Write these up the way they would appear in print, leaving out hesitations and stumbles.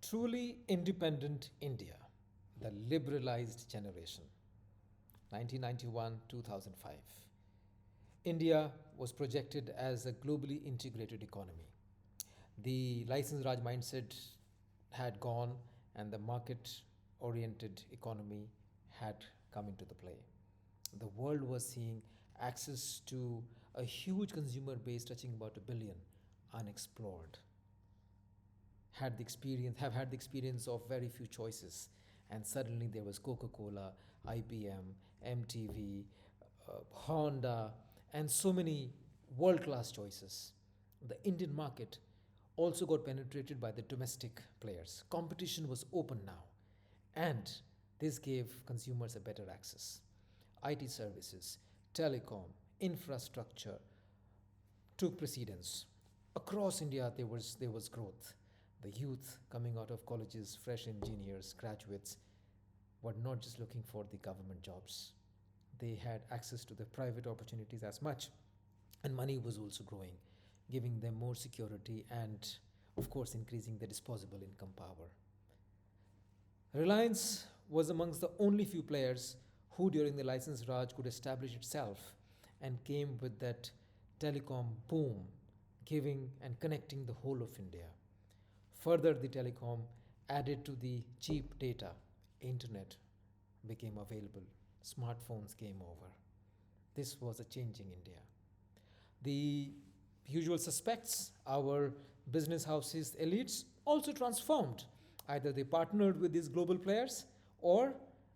Truly independent India, the liberalized generation, 1991 2005. India was projected as a globally integrated economy. The license Raj mindset had gone, and the market oriented economy had come into the play. The world was seeing access to a huge consumer base touching about a billion unexplored, have had the experience of very few choices, and suddenly there was Coca-Cola, IBM, MTV, Honda, and so many world-class choices. The Indian market also got penetrated by the domestic players. Competition was open now, and this gave consumers a better access. IT services, telecom, infrastructure took precedence. Across India, there was growth. The youth coming out of colleges, fresh engineers, graduates, were not just looking for the government jobs. They had access to the private opportunities as much, and money was also growing, giving them more security and, of course, increasing their disposable income power. Reliance was amongst the only few players who, during the license Raj, could establish itself and came with that telecom boom, giving and connecting the whole of India. Further, the telecom added to the cheap data. Internet became available. Smartphones came over. This was a changing India. The usual suspects, our business houses, elites, also transformed. Either they partnered with these global players or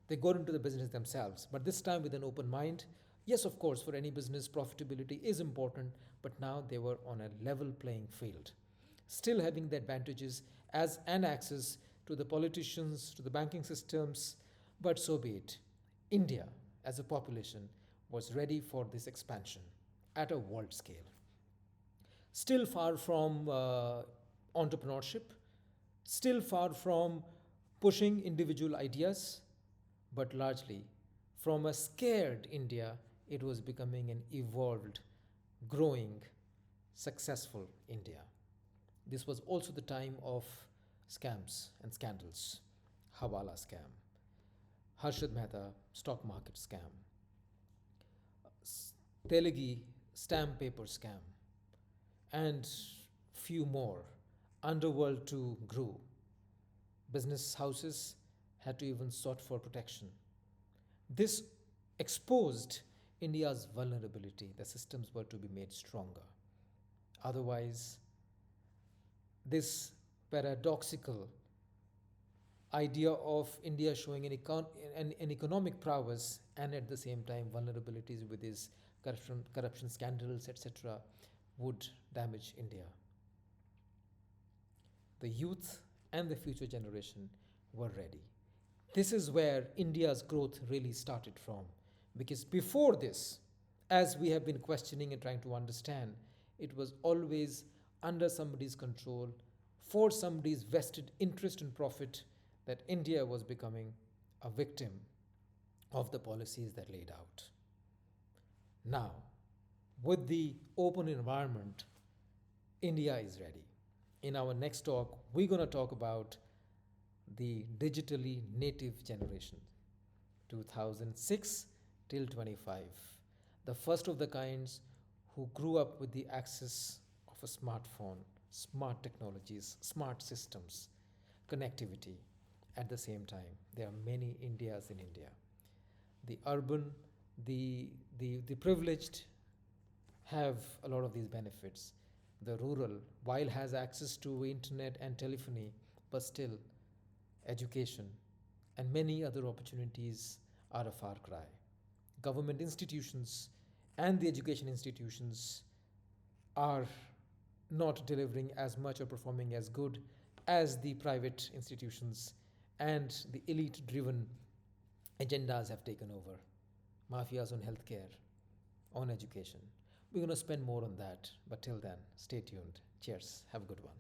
they got into the business themselves, but this time with an open mind. Yes, of course, for any business, profitability is important, but now they were on a level playing field, still having the advantages as and access to the politicians, to the banking systems, but so be it. India, as a population, was ready for this expansion at a world scale. Still far from entrepreneurship, still far from pushing individual ideas, but largely from a scared India, it was becoming an evolved, growing, successful India. This was also the time of scams and scandals. Hawala scam, Harshad Mehta stock market scam, Telegi stamp paper scam, and few more. Underworld too grew. Business houses had to even sought for protection. This exposed India's vulnerability. The systems were to be made stronger. Otherwise, this paradoxical idea of India showing an economic prowess and at the same time vulnerabilities with its corruption scandals, etc., would damage India. The youth and the future generation were ready. This is where India's growth really started from. Because before this, as we have been questioning and trying to understand, it was always under somebody's control, for somebody's vested interest and profit, that India was becoming a victim of the policies that laid out. Now, with the open environment, India is ready. In our next talk, we're going to talk about the digitally native generation, 2006 till 25, the first of the kinds who grew up with the access of a smartphone, smart technologies, smart systems, connectivity. At the same time, there are many Indias in India. The urban, the privileged have a lot of these benefits. The rural, while has access to internet and telephony, but still education and many other opportunities are a far cry. Government institutions and the education institutions are not delivering as much or performing as good as the private institutions, and the elite driven agendas have taken over. Mafias on healthcare, on education. We're going to spend more on that, but till then, stay tuned. Cheers. Have a good one.